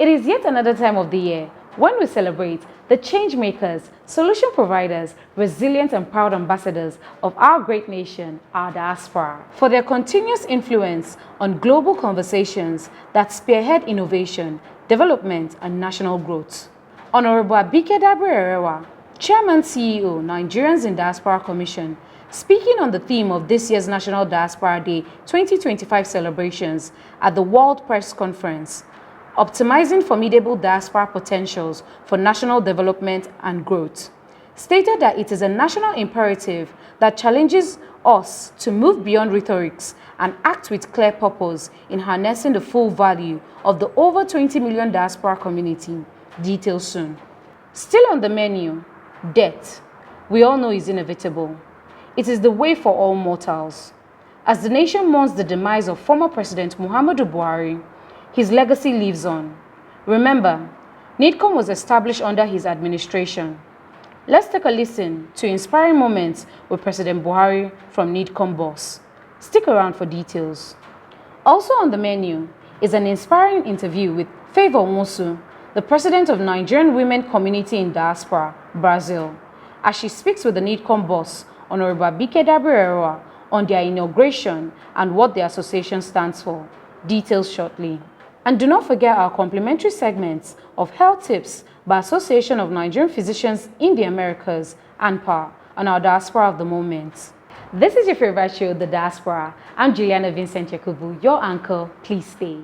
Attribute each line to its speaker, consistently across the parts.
Speaker 1: It is yet another time of the year when we celebrate the change makers, solution providers, resilient and proud ambassadors of our great nation, our diaspora, for their continuous influence on global conversations that spearhead innovation, development, and national growth. Honorable Abike Dabiri-Erewa, Chairman CEO, Nigerians in Diaspora Commission, speaking on the theme of this year's National Diaspora Day 2025 celebrations at the World Press Conference, Optimizing Formidable Diaspora Potentials for National Development and Growth, stated that it is a national imperative that challenges us to move beyond rhetorics and act with clear purpose in harnessing the full value of the over 20 million diaspora community. Details soon. Still on the menu, death. We all know is inevitable. It is the way for all mortals. As the nation mourns the demise of former President Muhammadu Buhari, his legacy lives on. Remember, NIDCOM was established under his administration. Let's take a listen to inspiring moments with President Buhari from NIDCOM boss. Stick around for details. Also on the menu is an inspiring interview with Favor Nwosu, the president of Nigerian Women Community in Diaspora, Brazil, as she speaks with the NIDCOM boss, Honorable Abike Dabiri-Erewa, on their inauguration and what the association stands for. Details shortly. And do not forget our complimentary segments of Health Tips by Association of Nigerian Physicians in the Americas, ANPA, and our Diaspora of the Moment. This is your favorite show, The Diaspora. I'm Juliana Vincent Yakubu, your uncle. Please stay.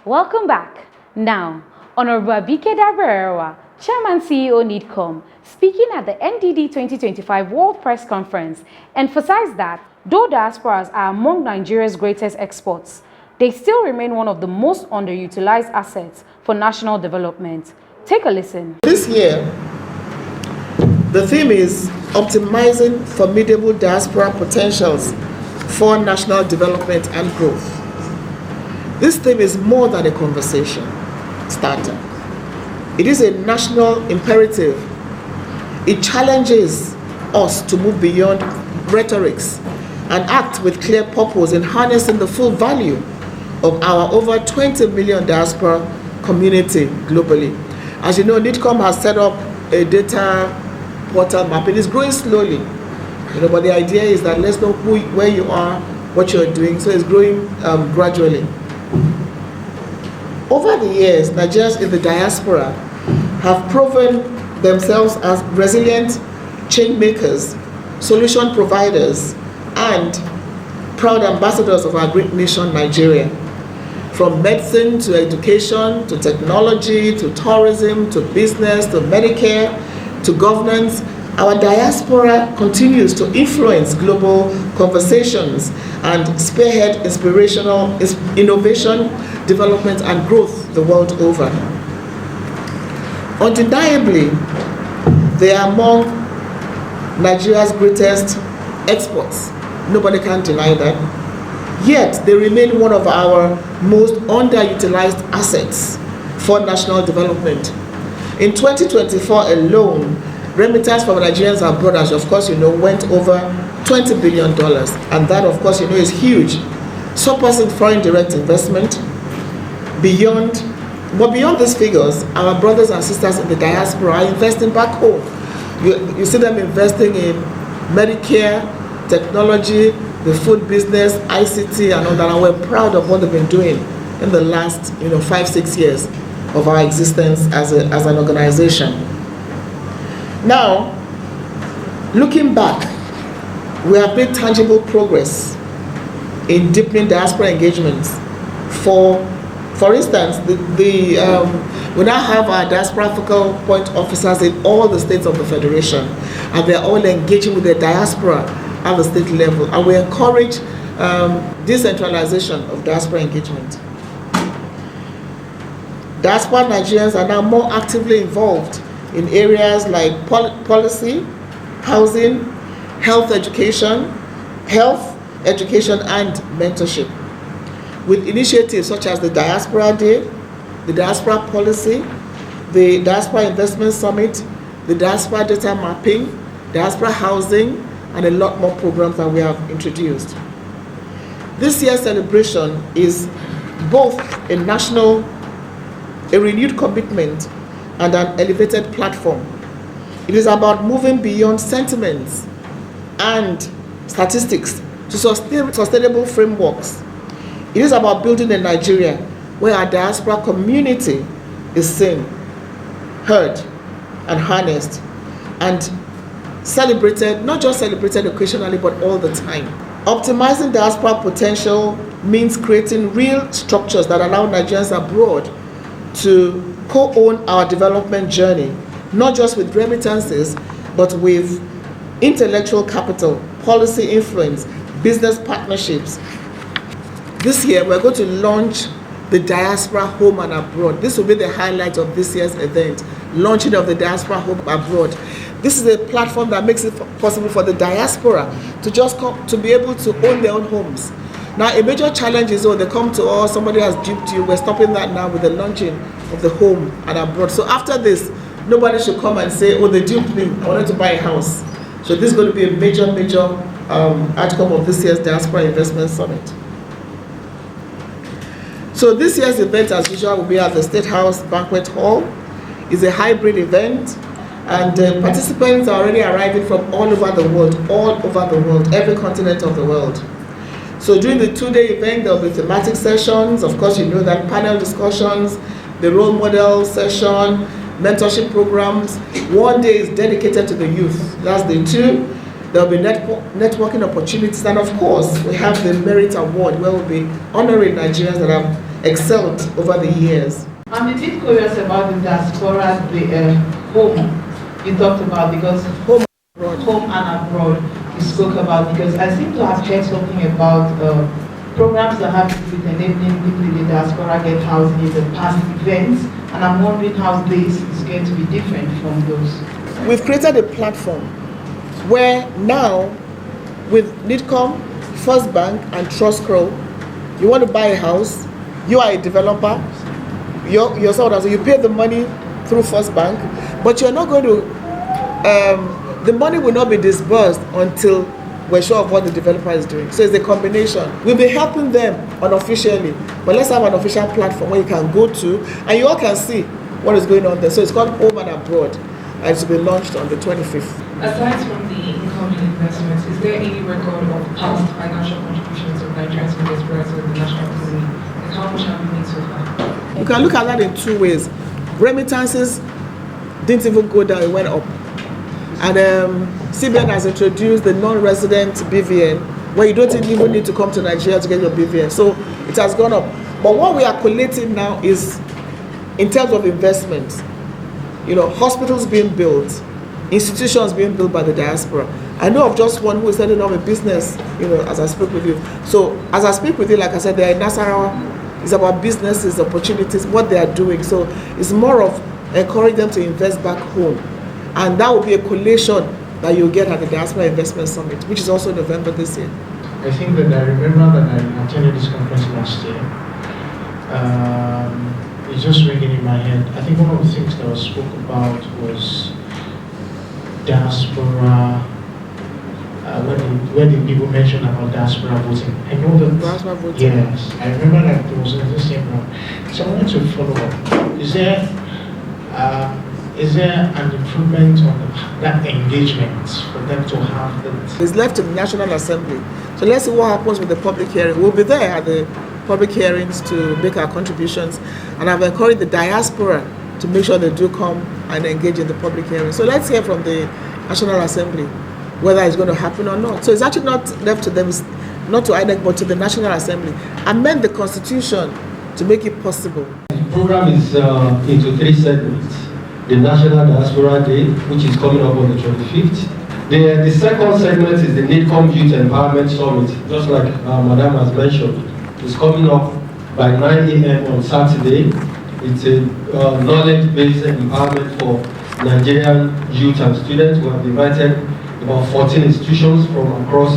Speaker 1: Welcome back. Now, Honorable Abike Dabiri-Erewa, Chairman CEO NIDCOM, speaking at the NDD 2025 World Press Conference, emphasized that though diasporas are among Nigeria's greatest exports, they still remain one of the most underutilized assets for national development. Take a listen.
Speaker 2: This year, the theme is optimizing formidable diaspora potentials for national development and growth. This theme is more than a conversation starter. It is a national imperative. It challenges us to move beyond rhetorics and act with clear purpose in harnessing the full value of our over 20 million diaspora community globally. As you know, NIDCOM has set up a data portal map. It is growing slowly, but the idea is that let's know where you are, what you're doing, so it's growing gradually. Over the years, Nigerians in the diaspora have proven themselves as resilient change makers, solution providers, and proud ambassadors of our great nation, Nigeria. From medicine to education, to technology, to tourism, to business, to Medicare, to governance, our diaspora continues to influence global conversations and spearhead inspirational innovation, development, and growth the world over. Undeniably, they are among Nigeria's greatest exports. Nobody can deny that. Yet, they remain one of our most underutilized assets for national development. In 2024 alone, remittance from Nigerians abroad, as of course went over $20 billion. And that, of course, is huge. Surpassing foreign direct investment. Beyond these figures, our brothers and sisters in the diaspora are investing back home. You see them investing in Medicare, technology, the food business, ICT, and all that. And we're proud of what they've been doing in the last 5-6 years of our existence as an organization. Now, looking back, we have made tangible progress in deepening diaspora engagements. For instance, we now have our diaspora focal point officers in all the states of the Federation, and they're all engaging with the diaspora at the state level, and we encourage decentralization of diaspora engagement. Diaspora Nigerians are now more actively involved in areas like policy, housing, health education, and mentorship. With initiatives such as the Diaspora Day, the Diaspora Policy, the Diaspora Investment Summit, the diaspora data mapping, diaspora housing, and a lot more programs that we have introduced. This year's celebration is both a renewed commitment and an elevated platform. It is about moving beyond sentiments and statistics to sustainable frameworks. It is about building a Nigeria where our diaspora community is seen, heard, and harnessed, and celebrated, not just celebrated occasionally, but all the time. Optimizing diaspora potential means creating real structures that allow Nigerians abroad to co-own our development journey, not just with remittances, but with intellectual capital, policy influence, business partnerships. This year, we're going to launch the Diaspora Home and Abroad. This will be the highlight of this year's event, launching of the Diaspora Home Abroad. This is a platform that makes it possible for the diaspora to just come to be able to own their own homes. Now, a major challenge is, they come to us, somebody has duped you. We're stopping that now with the launching of the Home and Abroad. So after this, nobody should come and say, they duped me, I wanted to buy a house. So this is going to be a major outcome of this year's Diaspora Investment Summit. So this year's event, as usual, will be at the State House Banquet Hall. It's a hybrid event, and participants are already arriving from all over the world, every continent of the world. So during the 2-day event, there will be thematic sessions. Of course, you know that panel discussions, the role model session, mentorship programs. 1 day is dedicated to the youth. That's day 2. There will be networking opportunities, and of course, we have the Merit Award, where we'll be honoring Nigerians that have excelled over the years.
Speaker 3: I'm a bit curious about the diaspora, the home you talked about, because home and abroad you spoke about, because I seem to have heard something about programs that have to do with enabling people in the diaspora get housing in the past events, and I'm wondering how this is going to be different from those.
Speaker 2: We've created a platform where now, with NIDCOM, First Bank, and TrustCrow, you want to buy a house, you are a developer, you pay the money through First Bank, but you're not going to, the money will not be disbursed until we're sure of what the developer is doing. So it's a combination. We'll be helping them unofficially, but let's have an official platform where you can go to, and you all can see what is going on there. So it's called Home and Abroad, and it will be launched on the 25th.
Speaker 4: Aside from the incoming investments, is there any record of past financial contributions of Nigerians in diaspora to the national economy? And how much have we made so far?
Speaker 2: You can look at that in 2 ways. Remittances didn't even go down, it went up. And CBN has introduced the non-resident BVN, where you don't even need to come to Nigeria to get your BVN. So it has gone up. But what we are collating now is, in terms of investments, hospitals being built, institutions being built by the diaspora. I know of just one who is setting up a business, as I speak with you. So as I speak with you, like I said, they are in Nasarawa. It's about businesses, opportunities, what they are doing. So it's more of encouraging them to invest back home. And that will be a collation that you'll get at the Diaspora Investment Summit, which is also November this year.
Speaker 5: I think that I remember that I attended this conference last year. It's just ringing in my head. I think one of the things that was spoke about was diaspora. When the people mentioned about diaspora voting, I know that.
Speaker 2: Diaspora voting.
Speaker 5: Yes, I remember that there was the same one. So I wanted to follow up. Is there an improvement on that engagement for them to have that?
Speaker 2: It's left to the National Assembly. So let's see what happens with the public hearing. We'll be there at the public hearings to make our contributions, and I've encouraged the diaspora to make sure they do come and engage in the public hearing. So let's hear from the National Assembly whether it's going to happen or not. So it's actually not left to them, not to INEC, but to the National Assembly. Amend the Constitution to make it possible.
Speaker 6: The program is into 3 segments. The National Diaspora Day, which is coming up on the 25th. The second segment is the NIDCOM Youth Empowerment Summit, just like Madam has mentioned. It's coming up by 9 a.m. on Saturday. It's a knowledge-based empowerment for Nigerian youth and students. We have invited about 14 institutions from across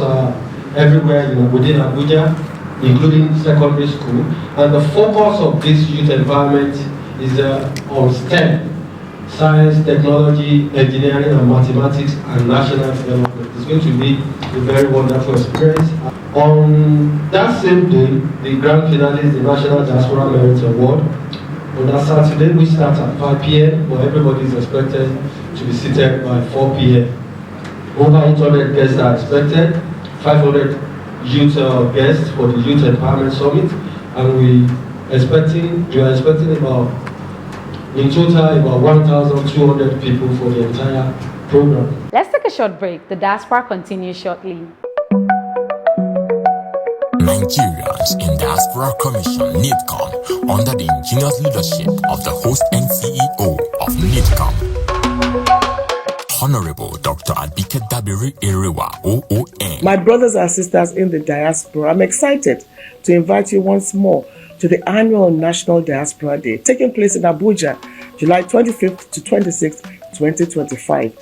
Speaker 6: everywhere within Abuja, including secondary school. And the focus of this youth empowerment is on STEM. science, technology, engineering, and mathematics, and national development. It's going to be a very wonderful experience. On that same day, the grand finale is the National Diaspora Merit Award. On that Saturday, we start at 5 p.m., but everybody is expected to be seated by 4 p.m. Over 800 guests are expected, 500 youth guests for the Youth Empowerment Summit, and we are expecting about, in total, about 1,200 people for the entire program.
Speaker 1: Let's take a short break. The Diaspora continues shortly.
Speaker 7: Nigerians in Diaspora Commission NIDCOM, under the ingenious leadership of the host and CEO of NIDCOM, Honorable Dr. Abike Dabiri Erewa, OON.
Speaker 2: My brothers and sisters in the diaspora, I'm excited to invite you once more to the annual National Diaspora Day, taking place in Abuja, July 25th to 26th, 2025.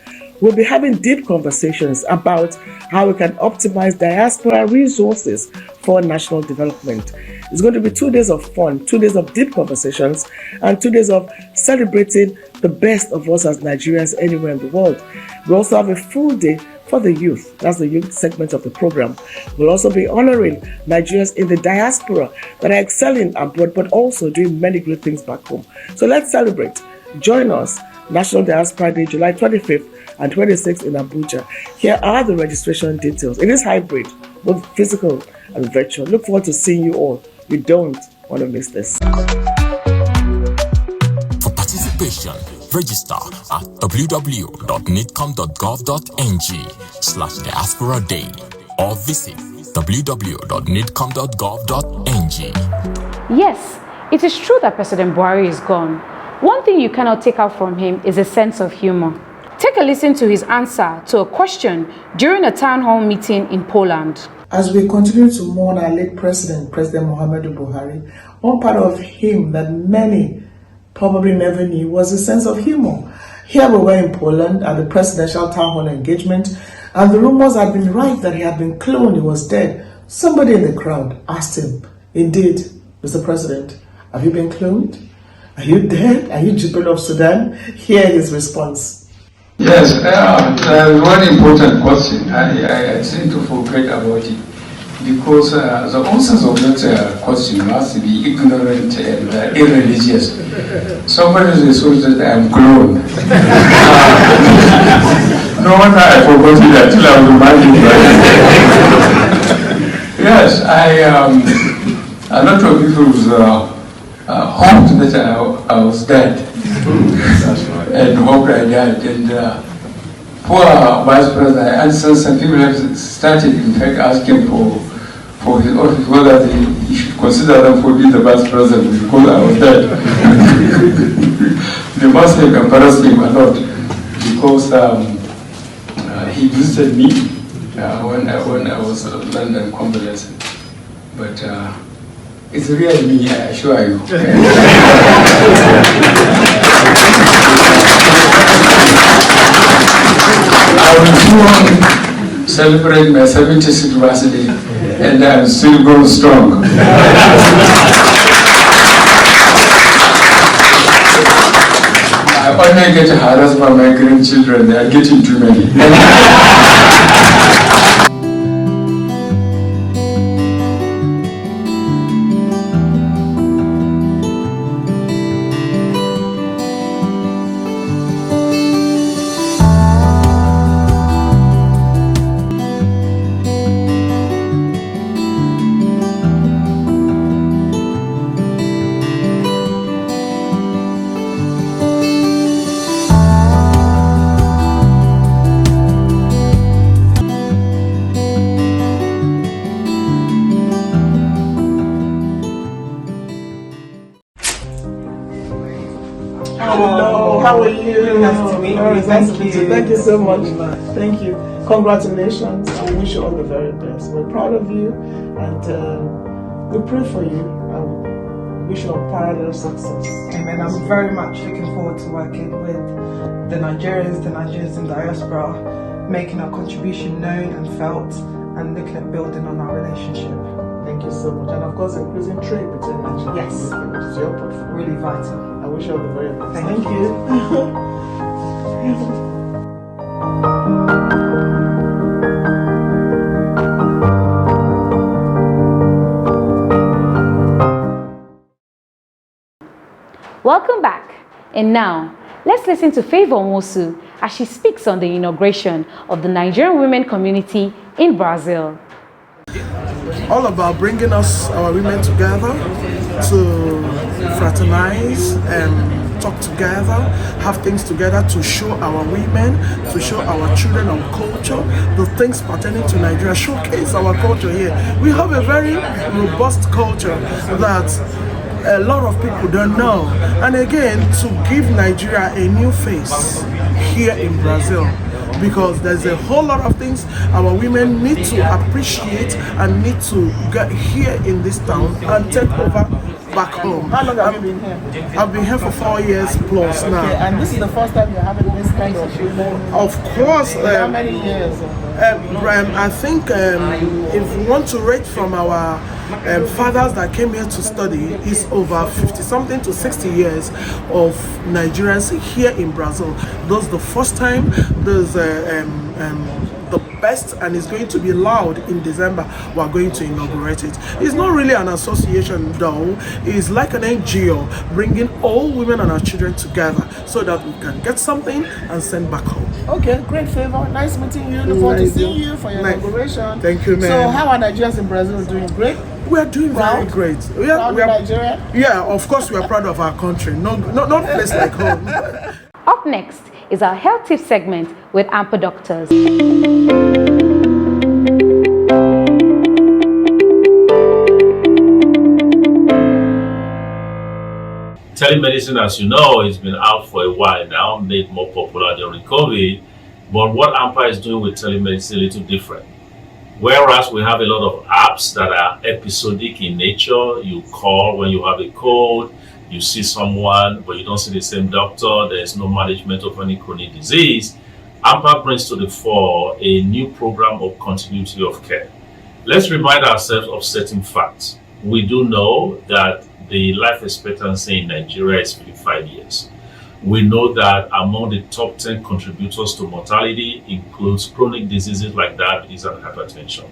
Speaker 2: We'll be having deep conversations about how we can optimize diaspora resources for national development. It's going to be 2 days of fun, 2 days of deep conversations, and 2 days of celebrating the best of us as Nigerians anywhere in the world. We also have a full day for the youth. That's the youth segment of the program. We'll also be honoring Nigerians in the diaspora that are excelling abroad, but also doing many great things back home. So let's celebrate. Join us, National Diaspora Day, July 25th and 26th in Abuja. Here are the registration details. It is hybrid, both physical and virtual. Look forward to seeing you all. You don't want to miss this.
Speaker 7: For participation, register at www.nidcom.gov.ng/diaspora day or visit www.nidcom.gov.ng.
Speaker 1: Yes, it is true that President Buhari is gone. One thing you cannot take out from him is a sense of humor. Take a listen to his answer to a question during a town hall meeting in Poland.
Speaker 2: As we continue to mourn our late President Muhammadu Buhari, one part of him that many probably never knew was a sense of humor. Here we were in Poland at the presidential town hall engagement, and the rumors had been right that he had been cloned, he was dead. Somebody in the crowd asked him, "Indeed, Mr. President, have you been cloned? Are you dead? Are you Jibril of Sudan?" Here his response.
Speaker 8: Yes, one important question. I seem to forget about it because the answers of that question must be ignorant and irreligious. Somebody assumes that I am cloned. No wonder I forgot it until I was reminded. Yes, a lot of people hoped that I was dead. And hoped I died. And poor Vice President, I answered some people have started, in fact, asking for his office whether he should consider them for being the Vice President because I was dead. They must have embarrassed him a lot because he visited me when I was London convalescent. But it's really me, I assure you. I will soon celebrate my 76th birthday, and I'm still going strong. I only get harassed by my grandchildren, they are getting too many.
Speaker 2: Hello, how are you?
Speaker 3: Nice to meet you.
Speaker 2: Thank you so much. Thank you. Congratulations. I wish you all the very best. We're proud of you and we pray for you. Wish you a parallel success.
Speaker 3: Amen. I'm very much looking forward to working with the Nigerians in diaspora, making our contribution known and felt, and looking at building on our relationship.
Speaker 2: Thank you so much. And of course, increasing trade between Nigeria and UK, which is your portfolio.
Speaker 3: Really vital.
Speaker 2: I wish you all the very best. Thank you.
Speaker 1: Welcome back. And now, let's listen to Favor Mosu as she speaks on the inauguration of the Nigerian women community in Brazil.
Speaker 9: All about bringing us, our women, together to fraternize and talk together, have things together to show our women, to show our children our culture, the things pertaining to Nigeria, showcase our culture here. We have a very robust culture that a lot of people don't know, and again, to give Nigeria a new face here in Brazil, because there's a whole lot of things our women need to appreciate and need to get here in this town and take over back home.
Speaker 2: How long have you been here?
Speaker 9: I've been here for 4 years plus now.
Speaker 2: Okay, and this is the first time you're having this kind of women?
Speaker 9: Of course.
Speaker 2: How many years?
Speaker 9: I think if we want to rate from our fathers that came here to study, is over 50-something to 60 years of Nigerians here in Brazil. That's the first time. There's the best, and it's going to be loud in December. We're going to inaugurate it. It's not really an association though, it's like an NGO bringing all women and our children together so that we can get something and send back home.
Speaker 2: Okay, great. Favor. Nice meeting you. Look forward to seeing you for your inauguration.
Speaker 9: Thank you, man.
Speaker 2: So how are Nigerians in Brazil doing? Great?
Speaker 9: We're doing very great.
Speaker 2: Proud of Nigeria?
Speaker 9: Yeah, of course we are proud of our country. Not place like home.
Speaker 1: Up next is our health tip segment with Amper Doctors.
Speaker 10: Telemedicine, as you know, has been out for a while now, made more popular during COVID. But what Amper is doing with telemedicine is a little different. Whereas we have a lot of apps that are episodic in nature, you call when you have a cold, you see someone, but you don't see the same doctor, there's no management of any chronic disease. Amper brings to the fore a new program of continuity of care. Let's remind ourselves of certain facts. We do know that the life expectancy in Nigeria is 55 years. We know that among the top 10 contributors to mortality includes chronic diseases like diabetes and hypertension.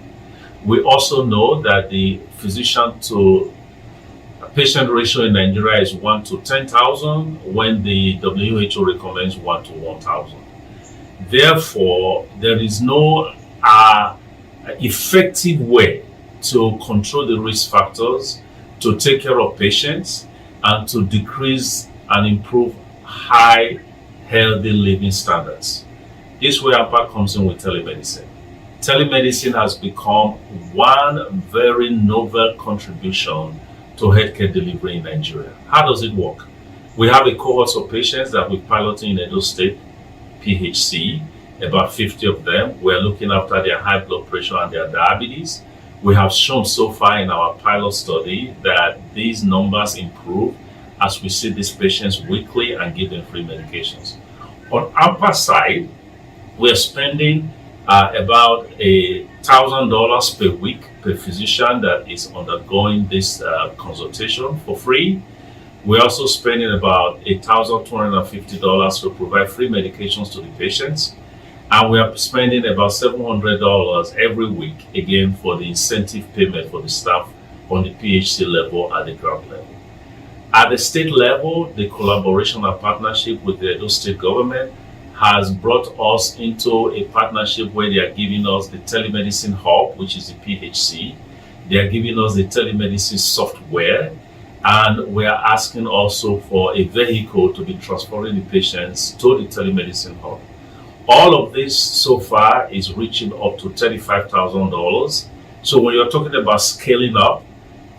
Speaker 10: We also know that the physician to patient ratio in Nigeria is 1 to 10,000 when the WHO recommends 1 to 1,000. Therefore, there is no effective way to control the risk factors, to take care of patients, and to decrease and improve high, healthy living standards. This way Amper comes in with telemedicine. Telemedicine has become one very novel contribution to healthcare delivery in Nigeria. How does it work? We have a cohort of patients that we're piloting in Edo State PHC, about 50 of them. We're looking after their high blood pressure and their diabetes. We have shown so far in our pilot study that these numbers improve as we see these patients weekly and give them free medications. On Amper side, we're spending about $1,000 per week per physician that is undergoing this consultation for free. We're also spending about $1,250 to provide free medications to the patients. And we are spending about $700 every week, again, for the incentive payment for the staff on the PHC level at the ground level. At the state level, the collaboration and partnership with the Edo State government has brought us into a partnership where they are giving us the telemedicine hub, which is the PHC. They are giving us the telemedicine software, and we are asking also for a vehicle to be transferring the patients to the telemedicine hub. All of this so far is reaching up to $35,000. So when you're talking about scaling up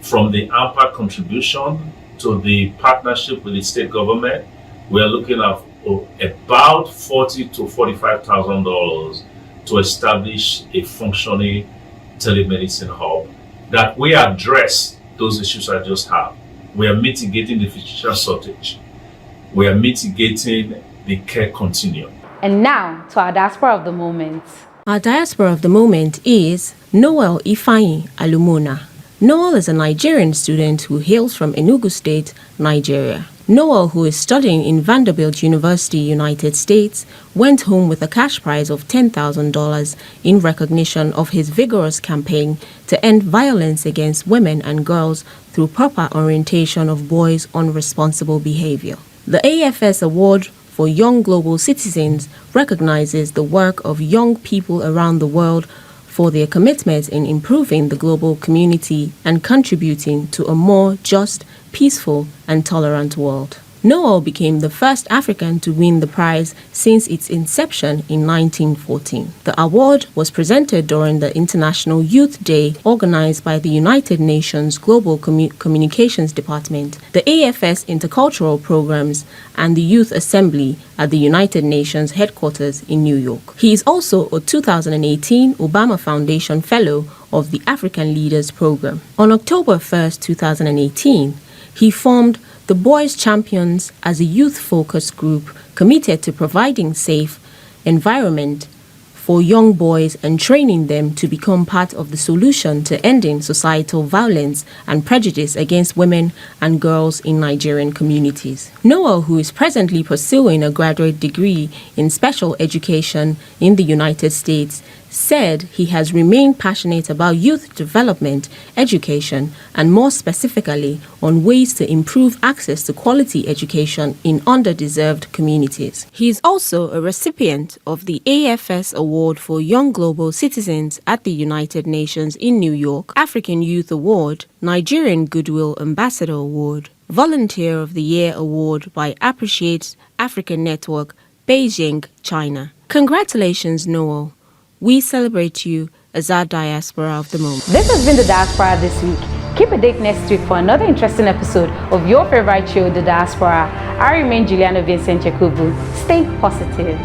Speaker 10: from the Amper contribution to the partnership with the state government, we are looking at about $40,000 to $45,000 to establish a functioning telemedicine hub that we address those issues I just have. We are mitigating the physician shortage. We are mitigating the care continuum.
Speaker 1: And now to our diaspora of the moment.
Speaker 11: Our diaspora of the moment is Noel Ifeanyi Alumona. Noel is a Nigerian student who hails from Enugu State, Nigeria. Noel, who is studying in Vanderbilt University, United States, went home with a cash prize of $10,000 in recognition of his vigorous campaign to end violence against women and girls through proper orientation of boys on responsible behavior. The AFS Award for Young Global Citizens recognizes the work of young people around the world for their commitment in improving the global community and contributing to a more just, peaceful, and tolerant world. Noel became the first African to win the prize since its inception in 1914. The award was presented during the International Youth Day organized by the United Nations Global Communications Department, the AFS Intercultural Programs, and the Youth Assembly at the United Nations headquarters in New York. He is also a 2018 Obama Foundation Fellow of the African Leaders Program. On October 1st, 2018, he formed the Boys Champions as a youth-focused group committed to providing safe environment for young boys and training them to become part of the solution to ending societal violence and prejudice against women and girls in Nigerian communities. Noel, who is presently pursuing a graduate degree in special education in the United States, said he has remained passionate about youth development, education, and more specifically on ways to improve access to quality education in underdeserved communities. He is also a recipient of the AFS Award for Young Global Citizens at the United Nations in New York, African Youth Award, Nigerian Goodwill Ambassador Award, Volunteer of the Year Award by Appreciate African Network, Beijing, China. Congratulations, Noel. We celebrate you as our diaspora of the moment.
Speaker 1: This has been the Diaspora this week. Keep a date next week for another interesting episode of your favorite show, The Diaspora. I remain Juliana Vincent Jacobu. Stay positive.